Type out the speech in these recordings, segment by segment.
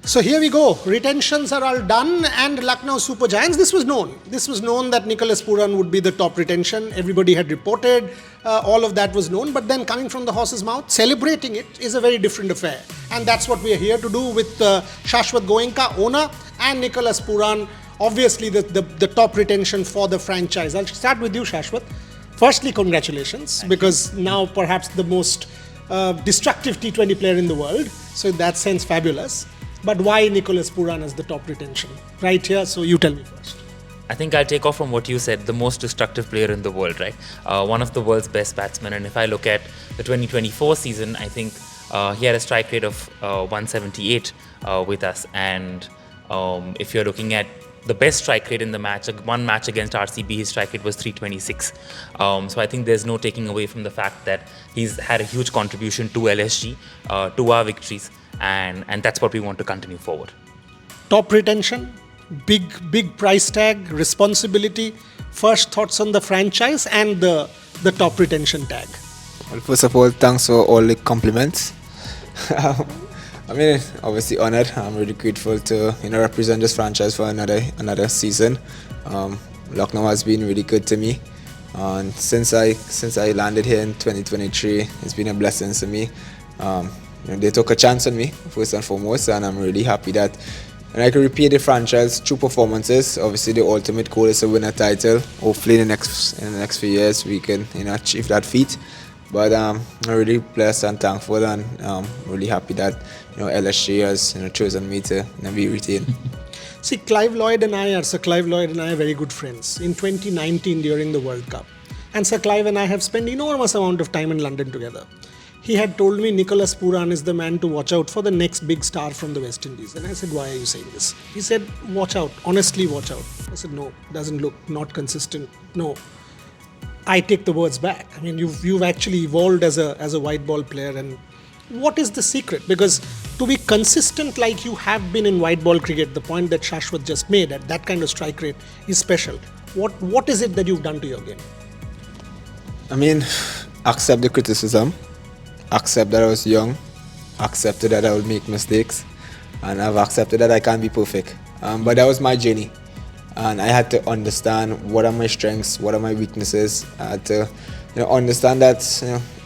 So here we go. Retentions are all done, and Lucknow Super Giants. This was known. This was known that Nicholas Pooran would be the top retention. Everybody had reported. All of that was known. But then coming from the horse's mouth, celebrating it is a very different affair. And that's what we are here to do with Shashwat Goenka, owner, and Nicholas Pooran, obviously the top retention for the franchise. I'll start with you, Shashwat. Firstly, congratulations, because now perhaps the most destructive T20 player in the world. So in that sense, fabulous. But why Nicholas Pooran as the top retention? Right here, so you tell me first. I think I'll take off from what you said, the most destructive player in the world, right? One of the world's best batsmen. And if I look at the 2024 season, I think he had a strike rate of 178 with us. And if you're looking at the best strike rate in the match, one match against RCB, his strike rate was 326. So I think there's no taking away from the fact that he's had a huge contribution to LSG, to our victories. And that's what we want to continue forward. Top retention, big price tag, responsibility. First thoughts on the franchise and the top retention tag. Well, first of all, thanks for all the compliments. I mean, obviously honored. I'm really grateful to represent this franchise for another season. Lucknow has been really good to me, and since I landed here in 2023, it's been a blessing to me. They took a chance on me first and foremost, and I'm really happy that I can repay the franchise through performances. Obviously, the ultimate goal is to win a title. Hopefully, in the next few years, we can achieve that feat. But I'm really blessed and thankful, and really happy that LSG has chosen me to be retained. See, Clive Lloyd and I are very good friends. In 2019 during the World Cup, and Sir Clive and I have spent enormous amount of time in London together. He had told me Nicholas Pooran is the man to watch out for, the next big star from the West Indies. And I said, why are you saying this? He said, watch out, honestly watch out. I said, no, doesn't look, not consistent, no. I take the words back. I mean, you've actually evolved as a white ball player. And what is the secret? Because to be consistent like you have been in white ball cricket, the point that Shashwat just made at that kind of strike rate is special. What is it that you've done to your game? I mean, accept the criticism. Accept that I was young, accepted that I would make mistakes, and I've accepted that I can't be perfect. But that was my journey, and I had to understand what are my strengths, what are my weaknesses. I had to understand that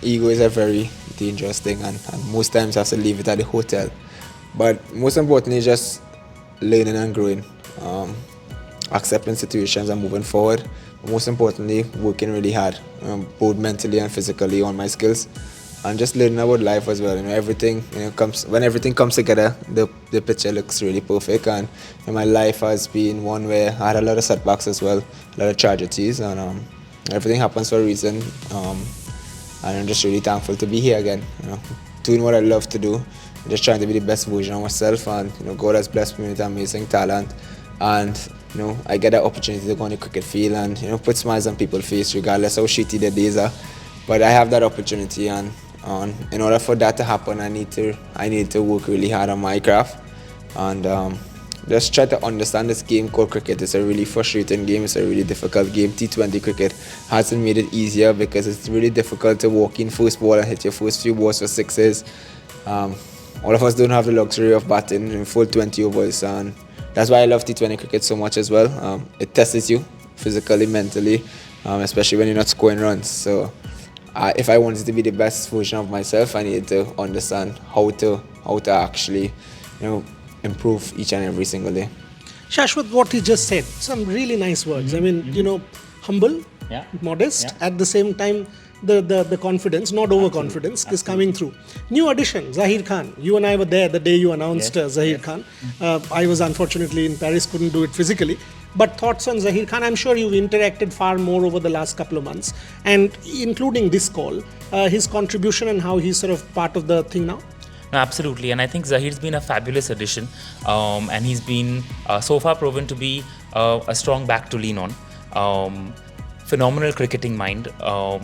ego is a very dangerous thing, and most times I have to leave it at the hotel. But most importantly, just learning and growing, accepting situations and moving forward. Most importantly, working really hard, both mentally and physically on my skills. And just learning about life as well. Everything when everything comes together, the picture looks really perfect. And my life has been one where I had a lot of setbacks as well, a lot of tragedies, and everything happens for a reason. And I'm just really thankful to be here again, doing what I love to do, just trying to be the best version of myself. And God has blessed me with amazing talent, and I get that opportunity to go on the cricket field and put smiles on people's face, regardless how shitty their days are. But I have that opportunity, and in order for that to happen, I need to work really hard on my craft and just try to understand this game called cricket. It's a really frustrating game. It's a really difficult game. T20 cricket hasn't made it easier because it's really difficult to walk in first ball and hit your first few balls for sixes. All of us don't have the luxury of batting in full 20 overs, and that's why I love T20 cricket so much as well. It tests you physically, mentally, especially when you're not scoring runs. So if I wanted to be the best version of myself, I needed to understand how to actually, improve each and every single day. Shashwat, what he just said, some really nice words. I mean, humble, modest, at the same time, the confidence, not overconfidence, is coming through. New addition, Zahir Khan. You and I were there the day you announced Zahir Khan. I was unfortunately in Paris, couldn't do it physically. But thoughts on Zahir Khan? I'm sure you've interacted far more over the last couple of months, and including this call, his contribution and how he's sort of part of the thing now. No, absolutely, and I think Zahir's been a fabulous addition, and he's been so far proven to be a strong back to lean on. Phenomenal cricketing mind, a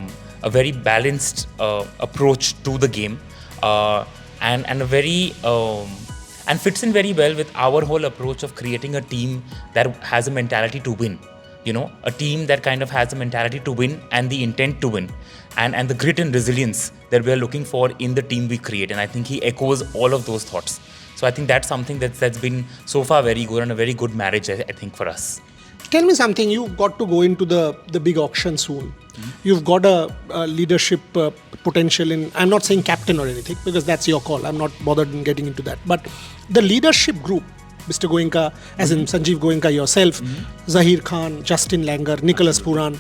very balanced approach to the game, and a very and fits in very well with our whole approach of creating a team that has a mentality to win. a team that kind of has the mentality to win and the intent to win, and the grit and resilience that we are looking for in the team we create. And I think he echoes all of those thoughts. So I think that's something that's been so far very good, and a very good marriage, I think, for us. Tell me something. You've got to go into the big auction soon. You've got a leadership potential in. I'm not saying captain or anything, because that's your call. I'm not bothered in getting into that. But the leadership group, Mr. Goenka, as in Sanjeev Goenka, yourself, Zahir Khan, Justin Langer, Nicholas Pooran.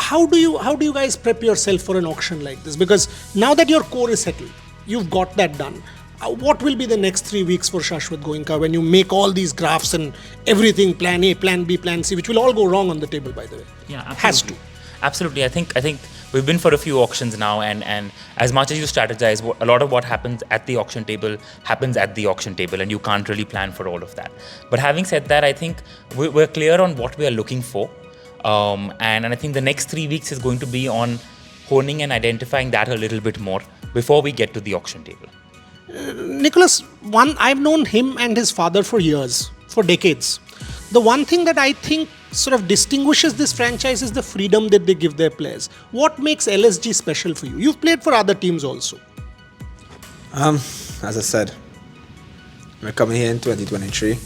How do you guys prep yourself for an auction like this? Because now that your core is settled, you've got that done. What will be the next 3 weeks for Shashwat Goenka when you make all these graphs and everything, plan A, plan B, plan C, which will all go wrong on the table, by the way? Yeah, absolutely. Has to. Absolutely. I think we've been for a few auctions now, and as much as you strategize, a lot of what happens at the auction table happens at the auction table, and you can't really plan for all of that. But having said that, I think we're clear on what we are looking for, and I think the next 3 weeks is going to be on honing and identifying that a little bit more before we get to the auction table. Nicholas, I've known him and his father for years, for decades. The one thing that I think sort of distinguishes this franchise is the freedom that they give their players. What makes LSG special for you? You've played for other teams also. As I said, we're coming here in 2023. It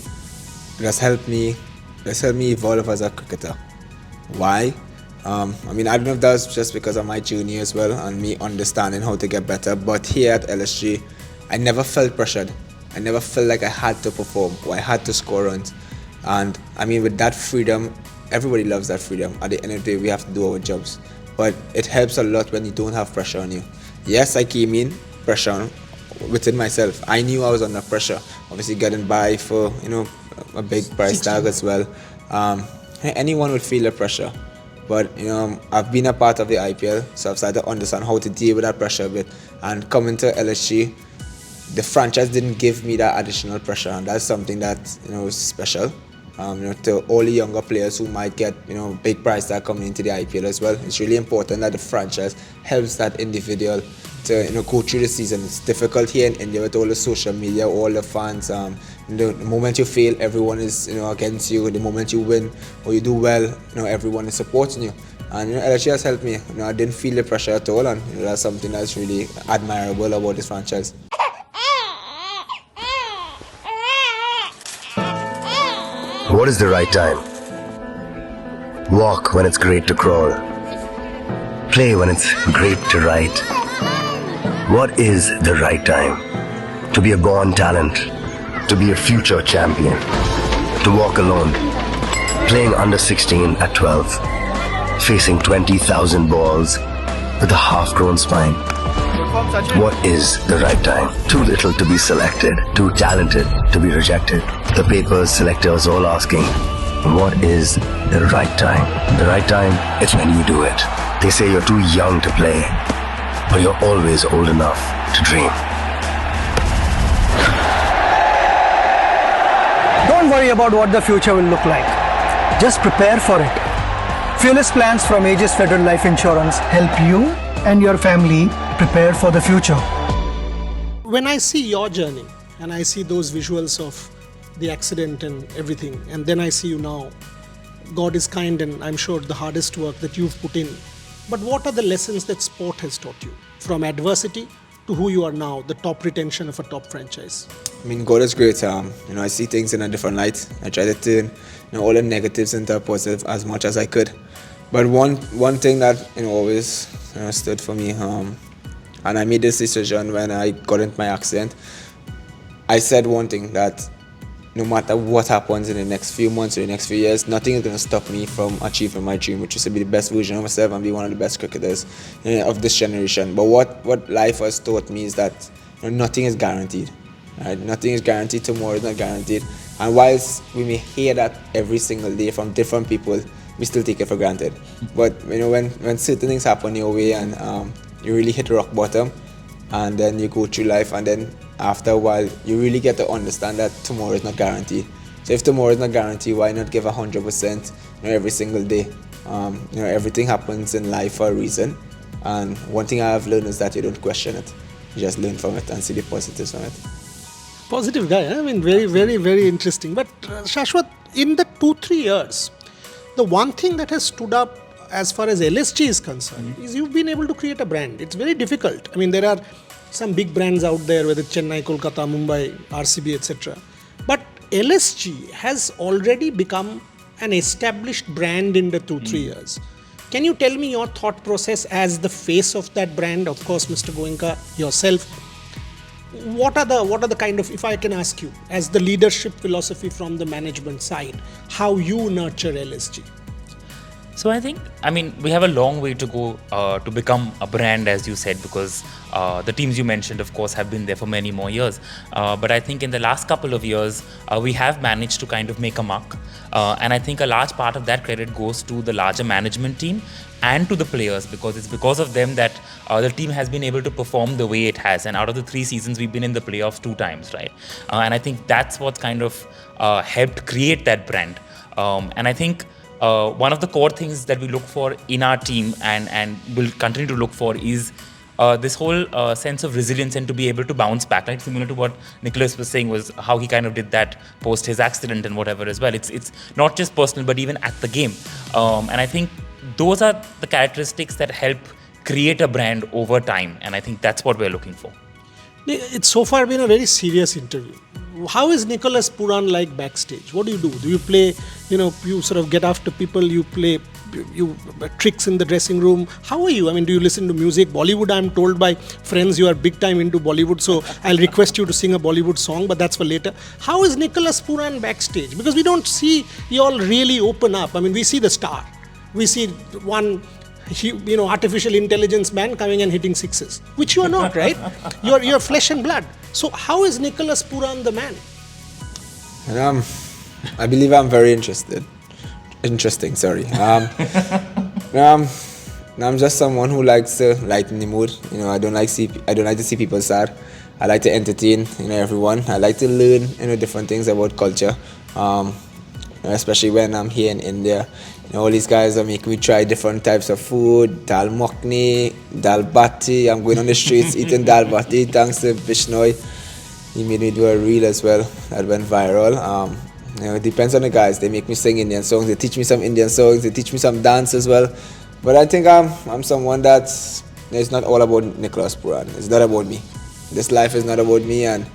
has helped me evolve as a cricketer. Why? I don't know if that's just because of my journey as well and me understanding how to get better, but here at LSG, I never felt pressured. I never felt like I had to perform or I had to score runs. And with that freedom, everybody loves that freedom. At the end of the day, we have to do our jobs. But it helps a lot when you don't have pressure on you. Yes, I came in pressure within myself. I knew I was under pressure. Obviously getting by for, a big price tag as well. Anyone would feel the pressure. But, I've been a part of the IPL, so I've started to understand how to deal with that pressure a bit. And coming to LSG, the franchise didn't give me that additional pressure, and that's something that is special. To all the younger players who might get big price tag coming into the IPL as well. It's really important that the franchise helps that individual to go through the season. It's difficult here in India with all the social media, all the fans. The moment you fail, everyone is against you. The moment you win or you do well, everyone is supporting you. And LSG has helped me. I didn't feel the pressure at all, and that's something that's really admirable about this franchise. What is the right time? Walk when it's great to crawl. Play when it's great to write. What is the right time? To be a born talent. To be a future champion. To walk alone. Playing under 16 at 12. Facing 20,000 balls with a half-grown spine. What is the right time? Too little to be selected, too talented to be rejected. The papers, selectors all asking, what is the right time? The right time, it's when you do it. They say you're too young to play, but you're always old enough to dream. Don't worry about what the future will look like. Just prepare for it. Fearless plans from Aegis Federal Life Insurance help you and your family prepare for the future. When I see your journey and I see those visuals of the accident and everything, and then I see you now, God is kind, and I'm sure the hardest work that you've put in. But what are the lessons that sport has taught you? From adversity to who you are now, the top retention of a top franchise. God is great. I see things in a different light. I try to turn all the negatives into a positive as much as I could. But one thing that always stood for me, and I made this decision when I got into my accident. I said one thing, that no matter what happens in the next few months or the next few years, nothing is going to stop me from achieving my dream, which is to be the best version of myself and be one of the best cricketers of this generation. But what life has taught me is that nothing is guaranteed. Right? Nothing is guaranteed. Tomorrow is not guaranteed. And whilst we may hear that every single day from different people, we still take it for granted. But when certain things happen your way and you really hit rock bottom, and then you go through life, and then after a while you really get to understand that tomorrow is not guaranteed. So if tomorrow is not guaranteed, why not give 100% every single day? Everything happens in life for a reason, and one thing I have learned is that you don't question it. You just learn from it and see the positives from it. Positive guy, very, very, very interesting. But Shashwat, in the 2-3 years, The one thing that has stood up as far as LSG is concerned is you've been able to create a brand. It's very difficult. I mean, there are some big brands out there, whether Chennai, Kolkata, Mumbai, RCB, etc. But LSG has already become an established brand in the 2-3 years. Can you tell me your thought process as the face of that brand? Of course, Mr. Goenka, yourself. What are the kind of, if I can ask you, as the leadership philosophy from the management side, how you nurture LSG? So I think, we have a long way to go to become a brand, as you said, because the teams you mentioned, of course, have been there for many more years. But I think in the last couple of years, we have managed to kind of make a mark. And I think a large part of that credit goes to the larger management team and to the players, because it's because of them that the team has been able to perform the way it has. And out of the 3 seasons, we've been in the playoffs 2 times, right? And I think that's what kind of helped create that brand. And I think one of the core things that we look for in our team and will continue to look for is this whole sense of resilience and to be able to bounce back, like similar to what Nicholas was saying, was how he kind of did that post his accident and whatever as well. It's not just personal, but even at the game. And I think those are the characteristics that help create a brand over time. And I think that's what we're looking for. It's so far been a very serious interview. How is Nicholas Pooran like backstage? What do you do? Do you play, you sort of get after people, you play tricks in the dressing room? How are you? Do you listen to music? Bollywood, I'm told by friends you are big time into Bollywood, so I'll request you to sing a Bollywood song, but that's for later. How is Nicholas Pooran backstage? Because we don't see you all really open up. We see the star. We see one artificial intelligence man coming and hitting sixes, which you are not, right? You're flesh and blood. So how is Nicholas Pooran the man? And, I believe I'm very interesting, sorry. I'm just someone who likes to lighten the mood. I don't like to see people sad. I like to entertain, everyone. I like to learn, different things about culture. Especially when I'm here in India. All these guys are making me try different types of food, dal makhni, dal bati. I'm going on the streets eating dal bati thanks to Bishnoi. He made me do a reel as well that went viral. It depends on the guys. They make me sing Indian songs. They teach me some Indian songs. They teach me some dance as well. But I think I'm someone it's not all about Nicholas Pooran. It's not about me. This life is not about me, and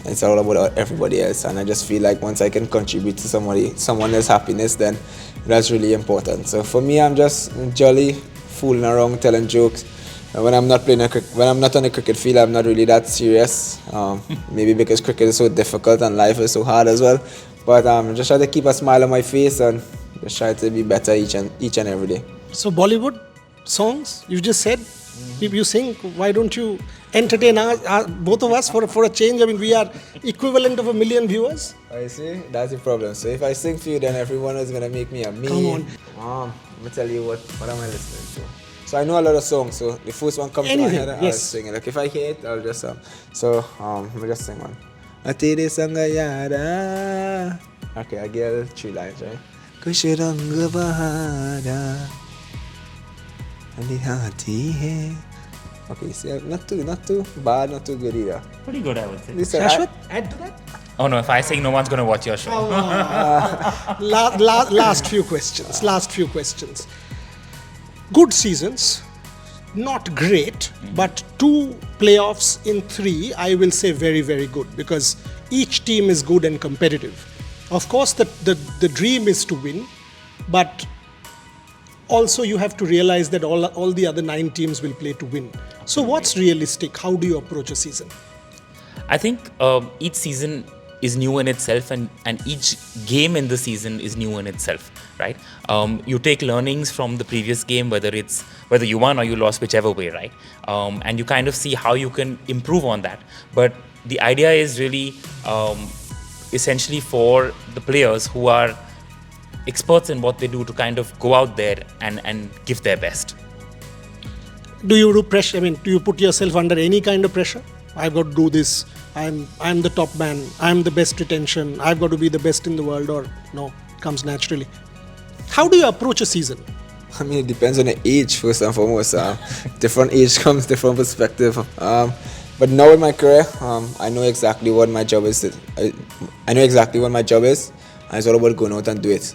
it's all about everybody else. And I just feel like once I can contribute to someone else's happiness, then that's really important. So for me, I'm just jolly, fooling around, telling jokes. And when I'm not on the cricket field, I'm not really that serious. Maybe because cricket is so difficult and life is so hard as well. But just try to keep a smile on my face and just try to be better each and every day. So Bollywood songs, you just said, you sing. Why don't you entertain both of us for a change? We are equivalent of 1 million viewers. I see, that's the problem. So if I sing for you, then everyone is gonna make me a meme. Come on. Let me tell you what am I listening to? So I know a lot of songs. So the first one comes to my head, I'll sing it. Like if I hear it, I'll just So let me just sing one. Atere sanga yara. Okay, I get 3 lines, right? Kushiranga bahara. Alihati hai. Okay, see, not too bad, not too good either. Pretty good, I would say. Shashwat, add to that. Oh no, if I sing, no one's going to watch your show. Last few questions. Good seasons, not great, but 2 playoffs in 3, I will say very, very good, because each team is good and competitive. Of course, the dream is to win, but also you have to realize that all the other 9 teams will play to win. So what's realistic? How do you approach a season? I think each season is new in itself, and each game in the season is new in itself, right? You take learnings from the previous game, whether you won or you lost, whichever way, right? And you kind of see how you can improve on that. But the idea is really essentially for the players who are experts in what they do to kind of go out there and give their best. Do you do pressure? Do you put yourself under any kind of pressure? I've got to do this. I'm the top man. I'm the best retention. I've got to be the best in the world, or no, it comes naturally. How do you approach a season? It depends on the age, first and foremost. Different age comes, different perspective. But now in my career, I know exactly what my job is. I know exactly what my job is, And it's all about going out and do it.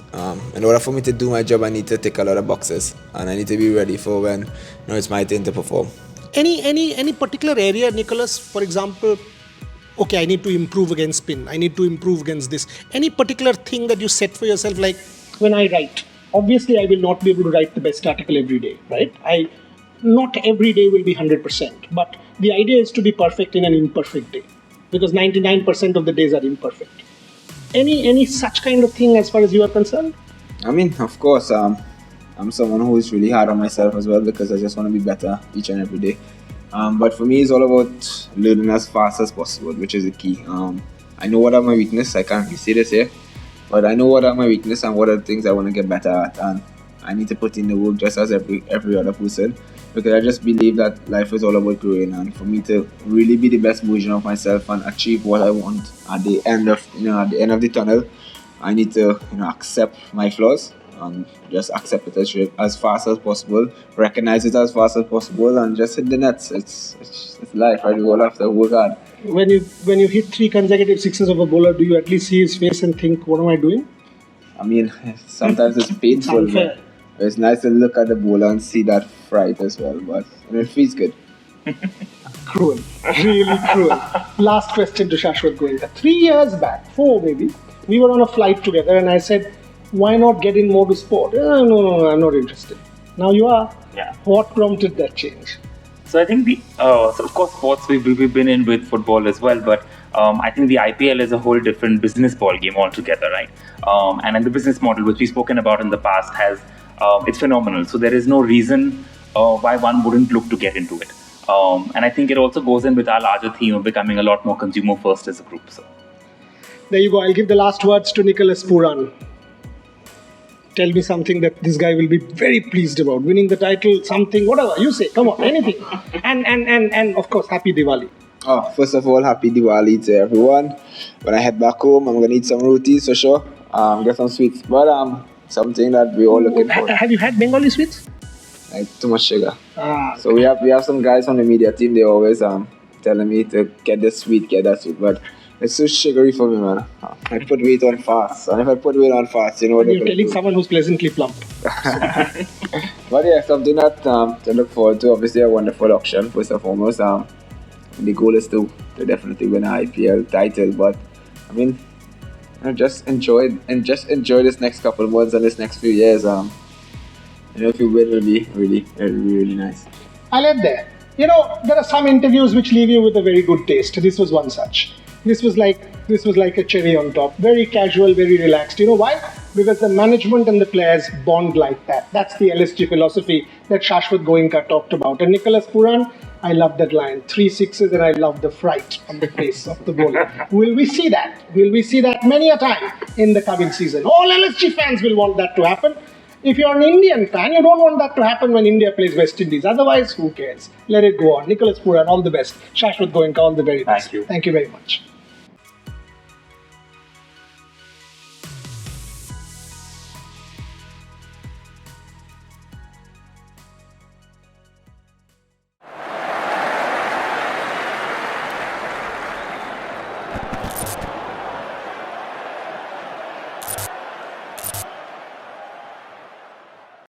In order for me to do my job, I need to tick a lot of boxes, and I need to be ready for when it's my turn to perform. Any particular area, Nicholas, for example, okay, I need to improve against spin, I need to improve against this. Any particular thing that you set for yourself, like when I write, obviously I will not be able to write the best article every day, right? Not every day will be 100%, but the idea is to be perfect in an imperfect day, because 99% of the days are imperfect. Any such kind of thing as far as you are concerned? I mean, of course, I'm someone who is really hard on myself as well, because I just want to be better each and every day. But for me, it's all about learning as fast as possible, which is the key. I know what are my weaknesses. I can't really say this here, but I know what are my weaknesses and what are the things I want to get better at, and I need to put in the work just as every other person, because I just believe that life is all about growing, and for me to really be the best version of myself and achieve what I want at the end of the tunnel, I need to accept my flaws and just accept it as fast as possible, recognize it as fast as possible, and just hit the nets. It's life, right? We all have to work hard. When you hit 3 consecutive sixes of a bowler, do you at least see his face and think, what am I doing? I mean, sometimes it's painful, but it's nice to look at the bowler and see that fright as well, but it feels good. Cruel, really cruel. Last question to Shashwat Goenka. 3 years back, 4 maybe, we were on a flight together and I said, why not get in more to sport? No, I'm not interested. Now you are. Yeah. What prompted that change? So I think so of course sports we've been in with football as well, but I think the IPL is a whole different business ball game altogether, right? And then the business model, which we've spoken about in the past, it's phenomenal. So there is no reason why one wouldn't look to get into it. And I think it also goes in with our larger theme of becoming a lot more consumer first as a group. So There you go. I'll give the last words to Nicholas Pooran. Tell me something that this guy will be very pleased about. Winning the title, something, whatever. You say, come on, anything. And of course, happy Diwali. First of all, happy Diwali to everyone. When I head back home, I'm going to eat some rotis for sure. Get some sweets. But something that we're all looking for. Have you had Bengali sweets? Like too much sugar. So we have some guys on the media team. They always telling me to get this sweet, get that sweet. But it's too sugary for me, man. I put weight on fast. And if I put weight on fast, you know what you're telling someone who's pleasantly plump. But yeah, something that to look forward to. Obviously, a wonderful auction, first and foremost. The goal is to definitely win an IPL title. But I mean, just enjoy this next couple of months and this next few years. If you win, it'll be really nice. I'll end there. There are some interviews which leave you with a very good taste. This was one such. This was like a cherry on top. Very casual, very relaxed. You know why? Because the management and the players bond like that. That's the LSG philosophy that Shashwat Goenka talked about. And Nicholas Pooran, I love that line. 3 sixes, and I love the fright on the face of the bowler. Will we see that? Will we see that many a time in the coming season? All LSG fans will want that to happen. If you're an Indian fan, you don't want that to happen when India plays West Indies. Otherwise, who cares? Let it go on. Nicholas Pooran, all the best. Shashwat Goenka, all the very best. Thank you. Thank you very much.